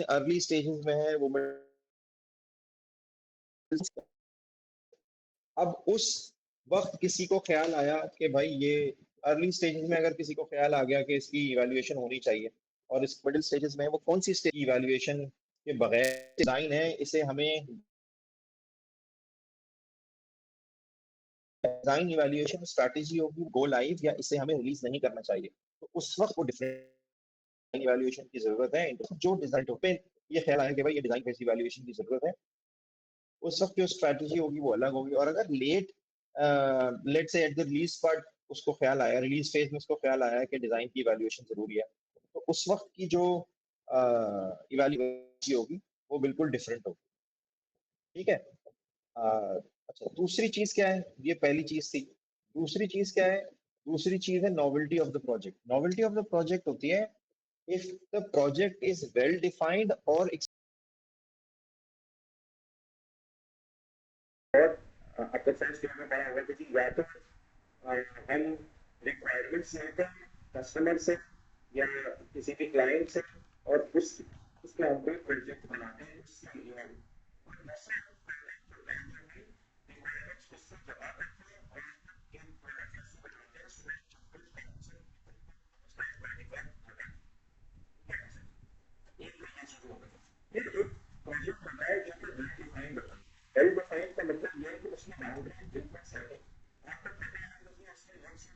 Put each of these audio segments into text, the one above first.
Early stages में है वो अब उस वक्त किसी को ख्याल आया कि भाई ये अर्ली स्टेजेस में अगर किसी को ख्याल आ गया कि इसकी इवैल्यूएशन होनी चाहिए और इस मिडिल स्टेजेस में वो कौन सी स्टेज की इवैल्यूएशन के बगैर डिजाइन है, इसे हमें डिजाइन इवैल्यूएशन स्ट्रैटेजी होगी गो लाइव या इसे हमें रिलीज नहीं करना चाहिए, तो उस वक्त वो डिफरेंट इवैल्यूएशन की जरूरत है। जो डिजाइन पे ये ख्याल आया कि भाई ये डिजाइन बेस्ड इवैल्यूएशन की जरूरत है, उस वक्त जो स्ट्रैटेजी होगी वो अलग होगी। और अगर लेट से एट द रिलीज पार्ट उसको ख्याल आया, रिलीज फेज में उसको ख्याल आया कि डिजाइन की इवैल्यूएशन जरूरी है, तो उस वक्त की जो इवैल्यूएशन होगी वो बिल्कुल डिफरेंट होगी। ठीक है। अच्छा, दूसरी चीज क्या है? ये पहली चीज थी। दूसरी चीज क्या है? दूसरी चीज है novelty of the project. Novelty of the project होती है if the project is well defined और आपका फर्स्ट ईयर में पढ़ा होगा कि या तो हम रिक्वायरमेंट्स लेते हैं कस्टमर से या किसी भी क्लाइंट से और उसके हम कोई प्रोजेक्ट बनाते हैं उसके लिए, और दूसरा रिक्वायरमेंट्स उससे जमा करते हैं और इन प्रोडक्ट्स को बनाते हैं एक प्रोजेक्ट बनाया जो कि वेल डिफाइंड होता है। वेल डिफाइंड का मतलब यह है कि उसमें बाउंड्री बिल्कुल सेट है। आपको पता है कि उसमें लक्ष्य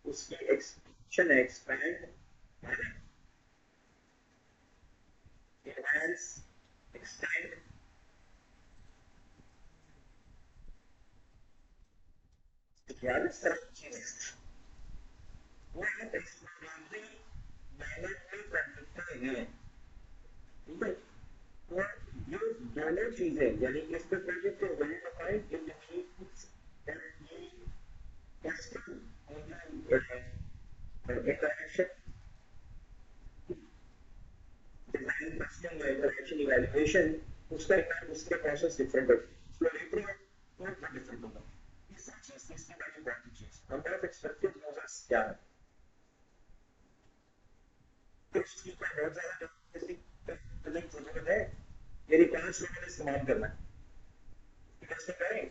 उसकी एक्सपेंशन एक्सपैंड एनहांस एक्सटेंड यार इस तरह की चीजें वो आप एक्सप्लोरेटरी मैनर में कर सकते हैं। ठीक है, तो ये दोनों चीजें यानी कि इसके प्रोजेक्ट को वेल डिफाइंड इंडिविजुअल्स दैट ये custom interaction design custom interaction evaluation उसका उसके प्रोसेस डिफरेंट है, एक्सप्लोरेटरी है वो डिफरेंट होगा। ये सब चीज इसकी बड़ी इंपॉर्टेंट चीज नंबर ऑफ एक्सपेक्टेड यूजर्स क्या है। इस चीज का बहुत ज्यादा जरूरत है यदि 5 लोगों ने इस्तेमाल करना है कैसे करें।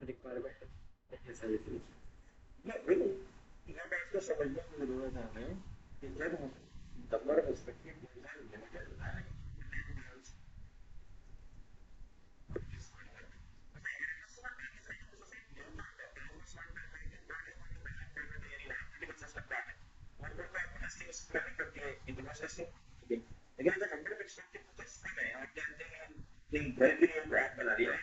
रिक्वायरमेंट ऐसा है या really ये बात को समझने की जरूरत है हमें कि जब हम number of expected user limited again the number of expected to test में आप जानते हैं कि घर के लिए ऐप बना दिया है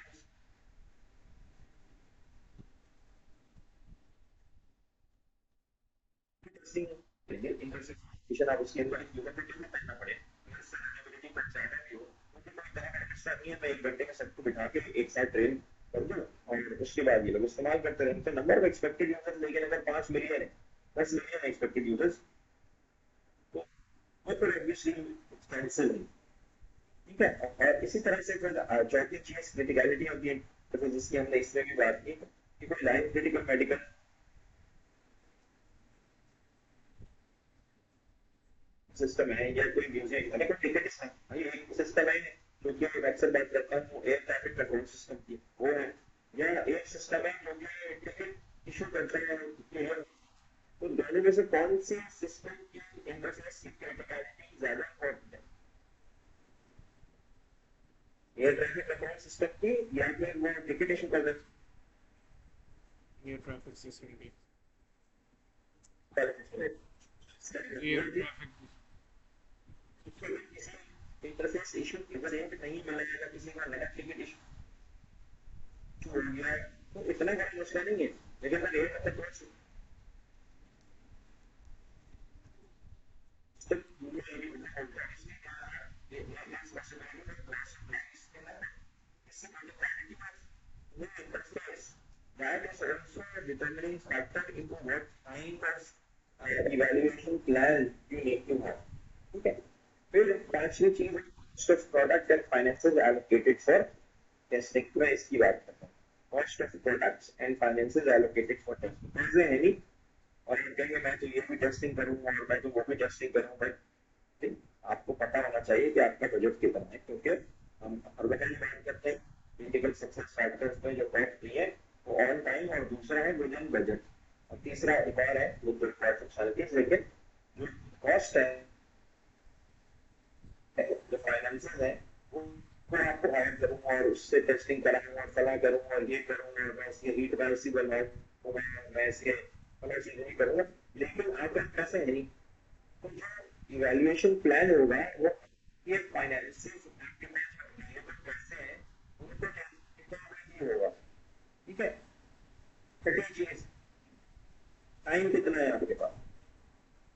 टेस्टिंग इंटरसेक्शन आप उसके अंदर ह्यूमन बीइंग में करना पड़े अगर सर्विलेबिलिटी पर ज्यादा भी हो क्योंकि कोई तरह का एक्स्ट्रा नहीं है मैं एक घंटे में सबको बिठा के एक साथ ट्रेन कर दूं और उसके बाद ये लोग इस्तेमाल करते रहें। तो नंबर ऑफ एक्सपेक्टेड यूजर्स लेकिन अगर 5 मिलियन है 10 मिलियन एक्सपेक्टेड यूजर्स तो वो फिर ऑब्वियसली कैंसिल है। ठीक है, और इसी तरह से फिर चौथी चीज क्रिटिकलिटी ऑफ द तो जिसकी हमने इसमें भी बात की कि कोई लाइफ क्रिटिकल मेडिकल सिस्टम है या कोई म्यूजिक अगर कोई टिकट है भाई एक सिस्टम है जो कि मैं अक्सर बात करता हूँ एयर ट्रैफिक कंट्रोल सिस्टम की वो है या एक सिस्टम है जो कि टिकट इशू करता है तो दोनों में से कौन सी सिस्टम की इंटरफेस की क्रिटिकलिटी ज्यादा इम्पोर्टेंट है, एयर ट्रैफिक कंट्रोल सिस्टम की या फिर वो टिकट इशू करता है। एयर ट्रैफिक सिस्टम की air air traffic interface issue की वजह से नहीं मिलेगा किसी का लगा टिकट इशू हो गया तो इतना बड़ा मसला नहीं है, लेकिन मैं रेट तक पहुंच that is also a determining factor into what kind of evaluation plan you need to have. Okay. फिर पांचवी चीज cost of product and finances allocated for testing. मैं इसकी बात करता हूँ. Cost of products and finances allocated for testing. ऐसे है नहीं और ये कहेंगे मैं तो ये भी टेस्टिंग करूंगा और मैं तो वो भी टेस्टिंग करूंगा. आपको पता होना चाहिए कि आपका बजट कितना है, क्योंकि हम हर वक्त बात करते हैं क्रिटिकल सक्सेस फैक्टर्स में जो फैक्ट नहीं है वो ऑन टाइम और दूसरा है विद इन बजट और तीसरा एक और है विद फंक्शनलिटीज. लेकिन जो कॉस्ट है जो फाइनेंसेस है वो मैं आपको हायर करूंगा और उससे टेस्टिंग कराऊंगा और सलाह करूंगा और ये करूंगा और मैं इसके हीट वैल्सी बनवाऊंगा मैं इसके अलग चीज नहीं करूंगा. लेकिन आपका पैसा है नहीं, तो जो इवैल्यूएशन प्लान होगा वो ये फाइनेंसिस पैसे हैं उनको नहीं होगा. ठीक है. छठी चीज टाइम कितना है आपके पास.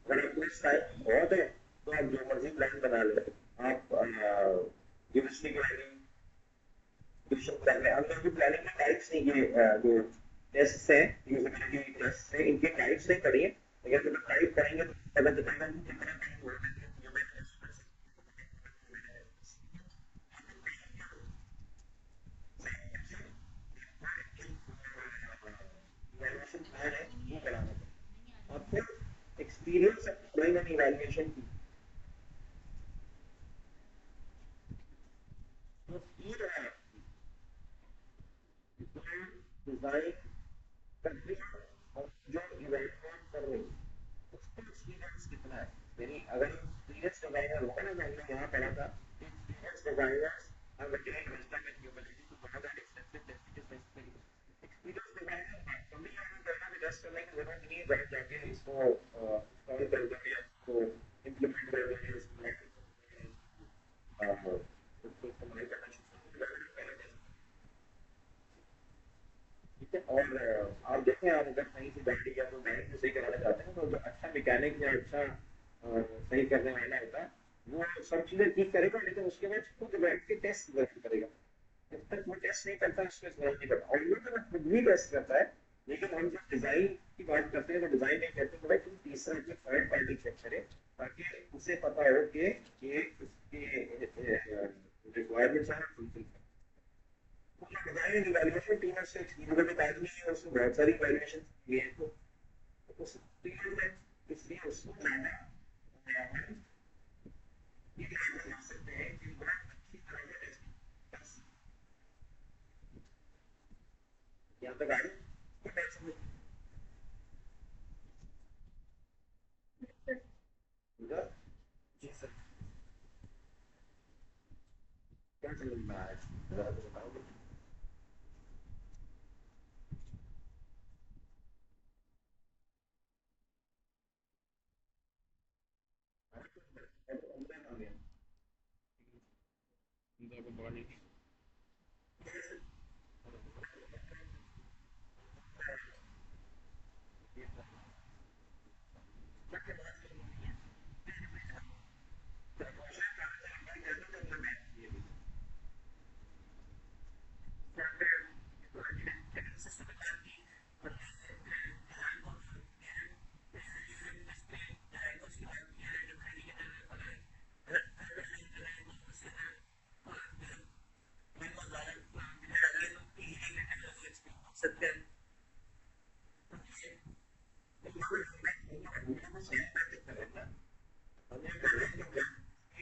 अगर आपके पास टाइम बहुत है तो आप जो मर्जी प्लान बना ले. आप यूनिवर्सिटी प्लानिंग हमने भी प्लानिंग के टाइप्स नहीं ये जो टेस्ट है यूजिबिलिटी टेस्ट है इनके टाइप्स नहीं पढ़ी है, लेकिन जब टाइप करेंगे तो पता चलेगा कि कितना टाइम होगा. आपको एक्सपीरियंस इवैल्यूएशन की तो फिर डिजाइन करते हैं और जो इवैल्यूएट कर रहे हैं उसका एक्सपीरियंस कितना है. यानी अगर एक्सपीरियंस डिजाइनर होगा ना, मैंने यहाँ पढ़ा था experience designers have attained wisdom and humility to follow that extensive testing specifically. Experience designer कभी ये नहीं करना कि टेस्ट करने की जरूरत नहीं है, बैठ जाके इसको इंस्टॉल कर देंगे, इसको इम्प्लीमेंट कर देंगे, उसको इस्तेमाल करना शुरू कर देंगे. ठीक है. और आप देखें आप अगर कहीं से गाड़ी या तो मैकेनिक से सही कराना चाहते हैं तो जो अच्छा मैकेनिक या अच्छा सही करने वाला होता है वो सब चीजें ठीक करेगा, लेकिन उसके बाद खुद बैठ के टेस्ट जरूर करेगा. जब तक वो टेस्ट नहीं करता उसको इस्तेमाल नहीं करता. और वो तो खुद भी टेस्ट करता है, लेकिन हम जब डिजाइन की बात करते हैं तो डिजाइन नहीं कहते कि भाई तुम तीसरा जो थर्ड पार्टी चेक करे ताकि उसे पता हो कि इसके रिक्वायरमेंट्स हैं fulfil. Design and evaluation team में से एक्सपीरियंस के टाइम में उसने बहुत सारी इवैल्यूएशन की है, तो उस टीम में इसलिए उसको ज्यादा ये बना सकते हैं कि बहुत अच्छी तरह से टेस्ट यहाँ तक आगे तो मैं समझ जी सर क्या समझ में आया जरा तो बताओगे. the body.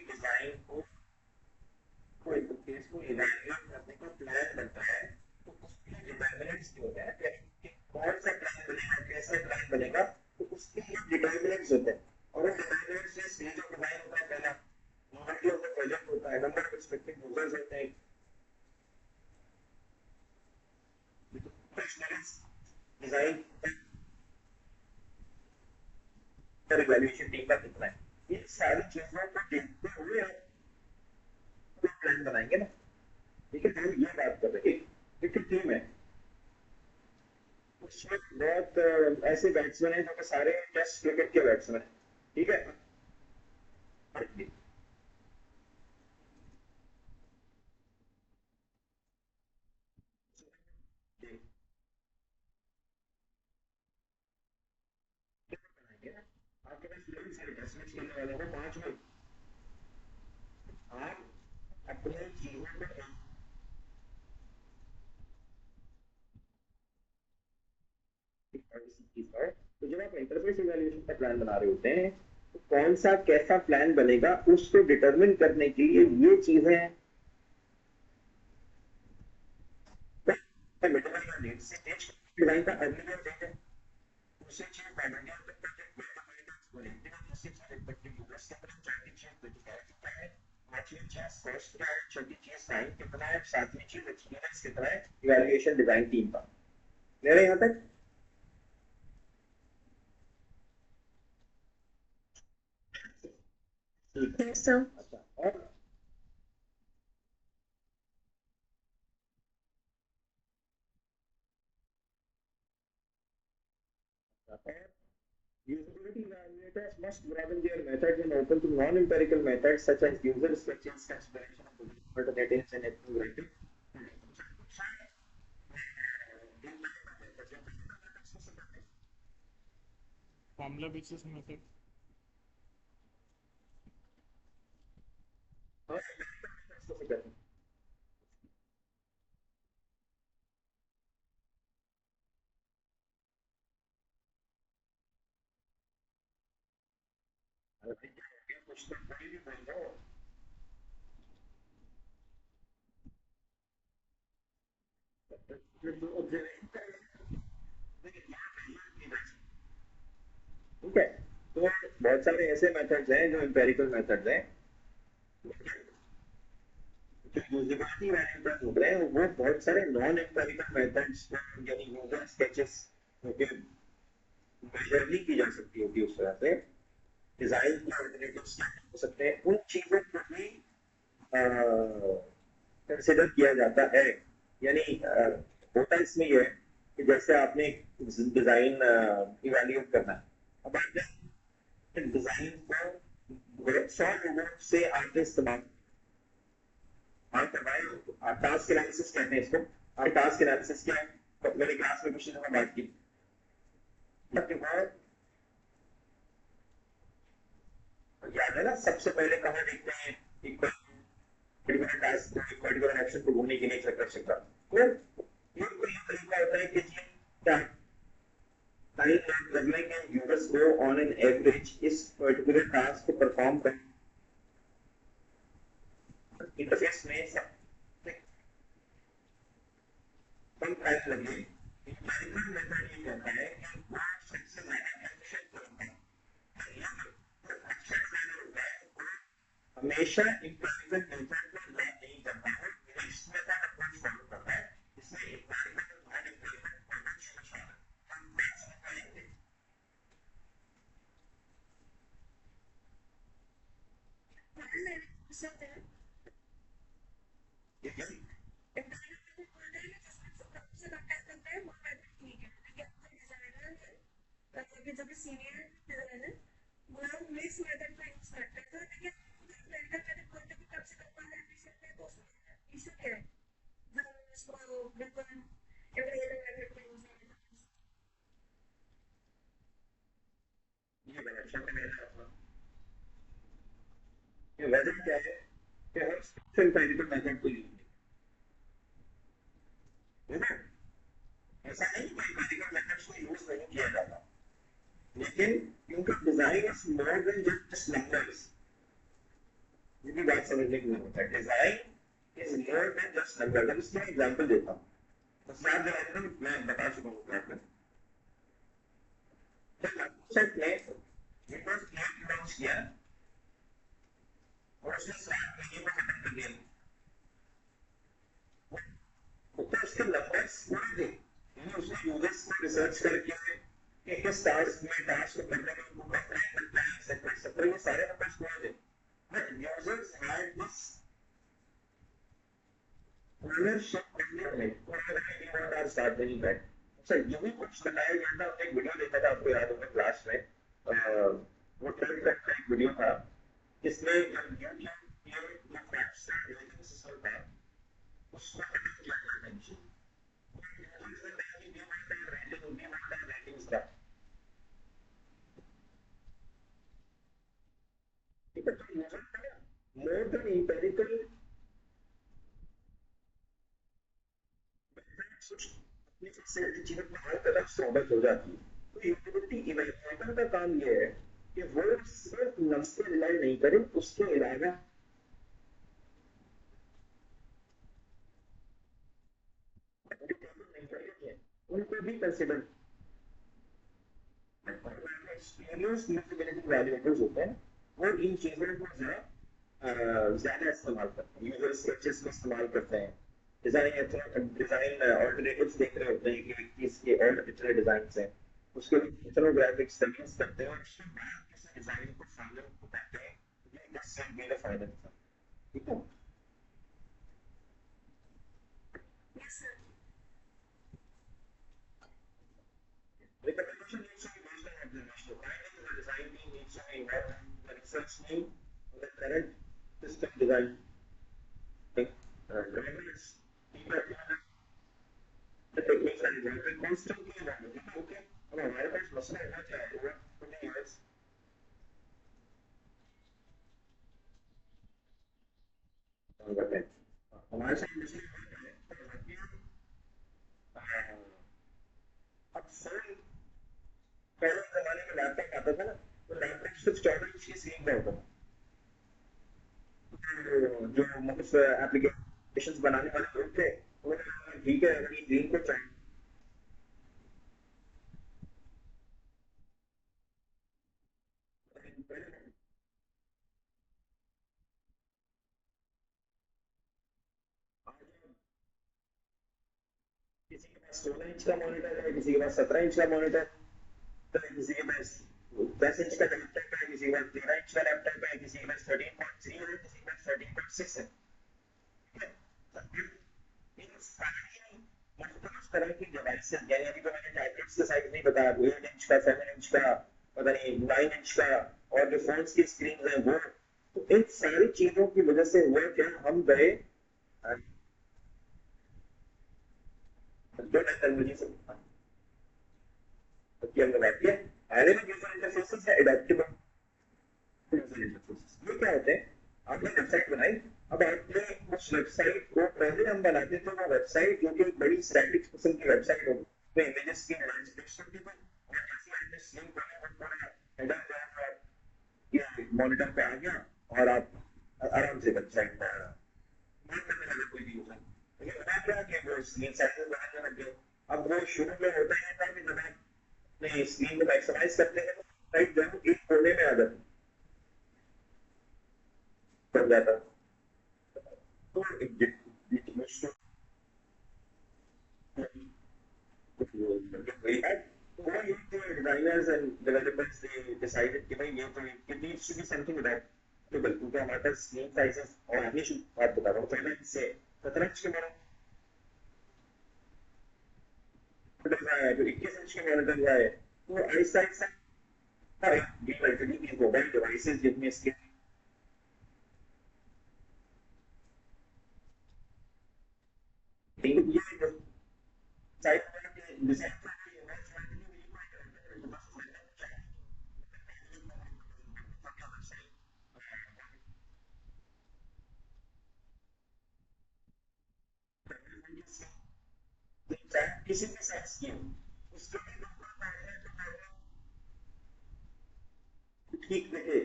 डिजाइन को कोई केस को इवैल्यूएट करने का प्लान बनता है तो उसके डिटरमिनेंट्स जो होते हैं कि कौन सा प्लान बनेगा कैसा प्लान बनेगा तो उसके लिए डिटरमिनेंट्स होते हैं. और उन डिटरमिनेंट्स से स्टेज ऑफ डिजाइन होता है पहला, नॉवेल्टी ऑफ द प्रोजेक्ट होता है, नंबर ऑफ एक्सपेक्टेड यूजर्स होते हैं, डिजाइन पर इवैल्यूएशन टीम का कितना है. इन सारी चीजों को देखते हुए आप प्लान बनाएंगे ना. ठीक है. हम ये बात कर रहे हैं एक टीम है उसमें बहुत ऐसे बैट्समैन हैं जो कि सारे टेस्ट क्रिकेट के बैट्समैन हैं, ठीक है। आपके पास बहुत सारे टेस्ट मैच खेलने वाले हैं, 5 में आप अपने चीजों को तो जब आप इंटरफेस इवैल्यूएशन का प्लान बना रहे होते हैं तो कौन सा कैसा प्लान बनेगा उसको डिटरमिन करने के लिए ये चीजें डिजाइन का अर्लियर डेट है, दूसरी चीज फाइनल फर्स्ट क्या है, छोटी चीज टाइम कितना है, सातवीं चीज एक्सपीरियंस कितना है इवैल्यूएशन डिजाइन टीम का। मेरे यहाँ तक Yes, sir. अच्छा। और usability evaluators must broaden their methods and open to non-empirical methods such as user structures, consideration of alternatives, and ethnographic. formula basis method. ठीक है, तो बहुत सारे ऐसे मेथड्स हैं जो एम्पेरिकल मेथड्स हैं, जो यूजिबिलिटी वैल्यूएटर्स हो रहे हैं वो बहुत सारे नॉन एम्पेरिकल मेथड्स यानी यूजर स्केचेस जो मेजर नहीं की जा सकती होती उस तरह से डिजाइन के अल्टरनेटिव्स हो सकते हैं, उन चीजों को भी कंसिडर किया जाता है। यानी होता इसमें यह है कि जैसे आपने डिजाइन इवैल्यूएट करना है, अब आपने डिजाइन को 100 लोगों से आपने इस्तेमाल आप करवाए, आप टास्क एनालिसिस कहते हैं इसको। आप टास्क एनालिसिस क्या है, तो मैंने क्लास में कुछ चीजों में बात की, याद है ना सबसे पहले कहाँ देखते हैं एक पर्टिकुलर टास्क को, एक पर्टिकुलर एक्शन को ढूंढने के लिए चक्कर चक्कर तो ये कोई तरीका होता है कि क्या टाइम करने के यूजर्स को ऑन एन एवरेज इस पर्टिकुलर टास्क को परफॉर्म कर इंटरफेस में सबसे कम टाइम लगे। इंपेरिकल मेथड ये कहता है कि वो सबसे ज्यादा एफिशिएंट होता है, हमेशा इंपेरिकल मेथड को ला नहीं करता है, मिक्स मेथड अप्रोच फॉलो करता है। इसमें इंपेरिकल और एम्पिरिकल अप्रोच हम बैच में करेंगे। जब सीनियर डिजाइनर वो मिक्स मेथड का यूज करते हैं, तो देखिए मेडिकल मेथड बोलते हैं कब से कब वाला एफिशिएंट है, तो उसमें इशू क्या है जब हम इसको बिल्कुल एम्पिरिकल मेथड का यूज करते हैं। ये वैल्यूएशन में मेरा ये वजह क्या है कि हम सिर्फ एम्पिरिकल मेथड को यूज है ना, ऐसा नहीं कि एम्पिरिकल मेथड्स को यूज नहीं किया जाता, लेकिन क्योंकि design is more than just numbers, ये भी बात समझने की जरूरत है। Design is more than just numbers. अब इसका एग्जांपल देता हूँ, तो सात जगह मैं बता चुका हूँ आपको। जब ने विंडोज 8 लॉन्च किया और उसने 7 महीने में खत्म कर दिया, तो उसके नंबर्स पूरे थे, यानी उसने यूजर्स को रिसर्च करके कि किस टास्क में टास्क को करने में उनको कब टाइम लगता है, एक्सेट्रा एक्सेट्रा, ये सारे नंबर्स पूरे थे। But users had this ownership करने में, और अगर ये बात आज स्टार्ट नहीं है अच्छा यूं ही कुछ बताया गया था, हमने एक वीडियो देखा था, आपको याद होगा क्लास में, वो 12th तक का एक वीडियो था जिसमें यूट्यूब ये जो फैक्ट्स था, रेटिंग सिस्टम था, उसको खत्म किया गया था यूट्यूब ने कहा कि वी वांट रेटिंग्स का, ठीक है, तो यूजर का ना मोर देन एम्पिरिकल कुछ अपनी से ऐसी चीजें बाहर तरफ सोबत हो जाती है। तो यूटिलिटी इवेल्युएटर का काम ये है कि वो सिर्फ नम्स पे रिलाई नहीं करे, उसके अलावा उनको भी कंसिडर एक्सपीरियंस यूटिलिटी वैल्यूएटर्स होते हैं, वो इन चीजों को ज्यादा इस्तेमाल करते हैं, यूजर स्केचेस को इस्तेमाल करते हैं, डिजाइन ऑल्टरनेटिव्स देख रहे होते हैं कि इसके और कितने डिजाइन हैं, उसके इथनोग्राफिक्स सेटिंग्स करते हैं और उसके बाद किसी डिजाइन को फाइनल को कहते हैं ये this will be the final, ठीक है। Yes, sir. Recommendation needs to be based on observational findings. The design team needs to be involved in the research team on the current system design. Drivers, people, the techniques are evolving constantly evolving. Okay, अब हमारे पास मसला होना चाहिए over 20 years. हमारे साथ मसले होते हैं अब फोन, पहले जमाने में लैपटॉप आता था ना, तो लैपटॉप सिर्फ 14 इंच की स्क्रीन का होता था, जो मतलब एप्लीकेशंस बनाने वाले लोग थे उन्होंने कहा, ठीक है अगर ये ग्रीन को चाहिए किसी के पास 16 इंच का मॉनिटर है, किसी के पास 17 इंच का मॉनिटर है, किसी के पास 10 इंच का लैपटॉप है, किसी के पास 13 इंच का लैपटॉप है, किसी के पास 13.3 है, किसी के पास 13.6 है, ठीक है। इन सारी मुख्तलिफ तरह की डिवाइसेस, यानी अभी तो मैंने टैबलेट्स का साइज नहीं बताया, 8 इंच का, 7 इंच का, पता नहीं 9 इंच का, और जो फोन्स की स्क्रीन है वो, तो इन सारी चीजों की वजह से हुआ क्या, हम गए जो टेक्नोलॉजी से की हमने बात किया, एनिमेट यूजर इंटरफेसेस है एडेप्टेबल यूजर इंटरफेसेस, ये क्या होते हैं, आपने वेबसाइट बनाई, अब आपने उस वेबसाइट को, पहले हम बनाते थे वो वेबसाइट जो कि एक बड़ी स्टैटिक किस्म की वेबसाइट होगी, तो इमेजेस की ट्रांसलेशन होती थी, और जैसे आपने स्लिम बना वो पूरा हेडर ये मॉनिटर पे आ गया और आप आराम से वेबसाइट पर बात करने लगे कोई भी यूजर, लेकिन हुआ क्या कि वो स्क्रीन साइजेस बनाने लग गए। अब वो शुरू में होता ही था कि जब आप अपने स्क्रीन को मैक्सिमाइज करते हैं तो साइट जो है एक कोने में आ जाती बन जाता, तो we had over the designers and developers they decided कि भाई ये तो it needs to be something adaptable, क्योंकि हमारे पास स्क्रीन साइजेस, और आगे शुरू बात बता रहा हूँ, 14 से 17 इंच के मॉनिटर है, जो 21 इंच के मॉनिटर है, तो आहिस्ता आहिस्ता ये मोबाइल डिवाइसेस जिनमें इसके ये साइड डिजाइन किसी भी साइज की हो उसके लिए ठीक रहे,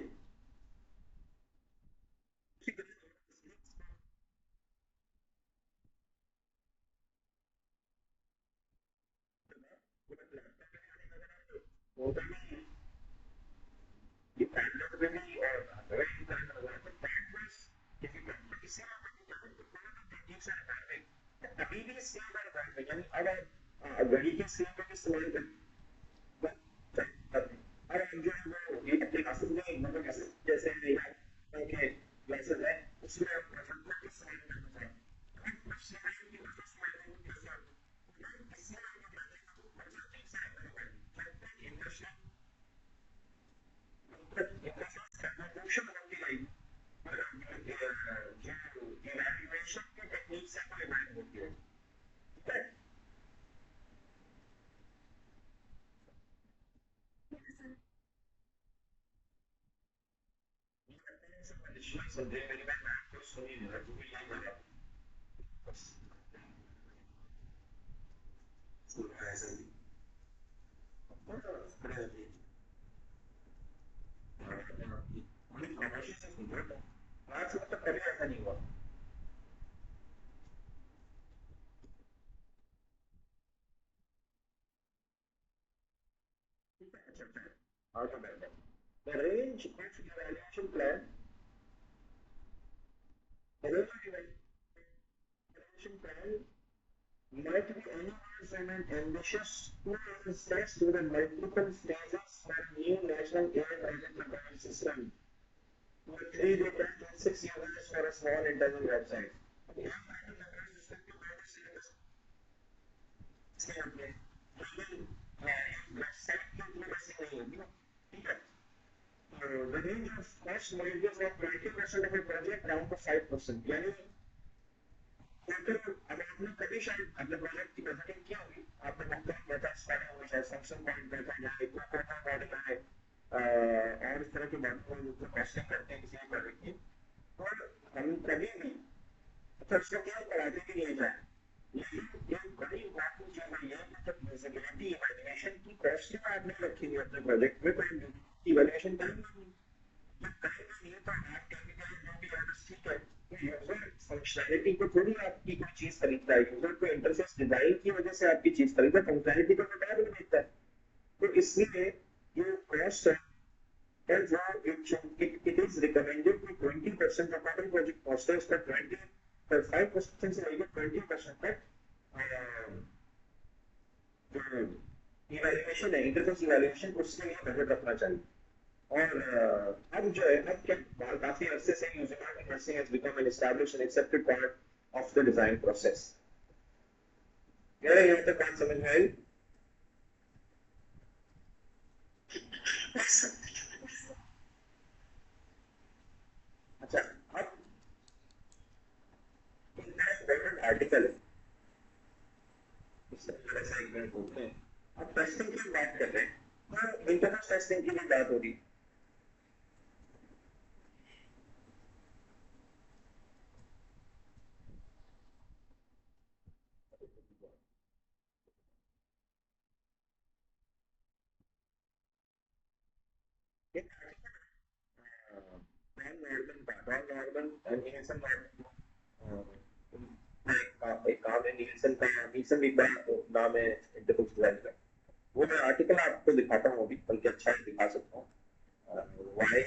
ये टैबलेट में भी और अगर इन तरह का लगा तो टैबलेट्स किसी किसी अभी भी सेम है, यानी अब घड़ी के सेम का इस्तेमाल कर अब हम जो है वो ये एप्लीकेशन में मतलब जैसे के ग्लासेस है उसमें आप प्रोफेशनल के इस्तेमाल करना चाहें, विजुअल समझे मेरी बात, मैं आपको सुन ही नहीं रहा क्योंकि यही लगा बस सुन रहा है ऐसा भी। खड़े रहती है मुझे खामोशी से सुन रहा था आज तक कभी ऐसा नहीं हुआ। ठीक है अच्छा अच्छा आगे बढ़ते हैं। The range of evaluation plan, the range of evaluation plan might be anywhere from an ambitious 2 years test with a multiple stages for a new national AI project recovery system to a 3-day test with 6 users for a small internal website. AI project recovery system के बाद इसके अपने लेकिन website की उतनी वैसी नहीं होगी ना ठीक है। The range of cost ranges from 20% of a project down to 5%. यानी टोटल अब आपने कभी शायद अपने प्रोजेक्ट की बजटिंग की होगी आपने मुख्तलिफ मेथड्स पढ़े होंगे शायद फंक्शन पॉइंट मेथड या एक कोकोमो मॉडल है और इस तरह के मॉडल हैं जो कॉस्टिंग करते हैं किसी भी प्रोजेक्ट की। और हम कभी भी अच्छा उसको क्या पढ़ाते भी नहीं जाए लेकिन एक बड़ी इम्पोर्टेंट चीज है ये कि जब यूजिबिलिटी इवैल्यूएशन की कॉस्टिंग आपने रखी हुई अपने प्रोजेक्ट में तो इवैल्यूएशन टाइम नहीं जब टाइम नहीं है तो आप टेक्निकल जो भी है ठीक है यूजर फंक्शनैलिटी को थोड़ी आपकी कोई चीज खरीदता है यूजर को इंटरफेस डिजाइन की वजह से आपकी चीज खरीदता है फंक्शनैलिटी को बता नहीं देता है। तो इसलिए ये कॉस्ट है जो इट इज रिकमेंडेड कि 20% ऑफ टोटल प्रोजेक्ट कॉस्ट है उसका 25% से लेकर 20% तक जो इवैल्यूएशन है इंटरफेस इवैल्यूएशन उसके लिए बजट रखना चाहिए। और अब जो है अब क्या काफी अरसे से user interesting has become an established and accepted part of the design process. यहाँ तक बात समझ में आई? अच्छा अब इम्पोर्टेंट आर्टिकल है इससे बड़ा सेगमेंट होते हैं। अब टेस्टिंग की बात कर रहे हैं तो इंटरनेट टेस्टिंग की भी बात हो रही है। एक काम है नीलसन का नीलसन भी नाम है इंटरफेस डिजाइन का वो मैं आर्टिकल आपको दिखाता हूँ अभी बल्कि अच्छा ही दिखा सकता हूँ। वाई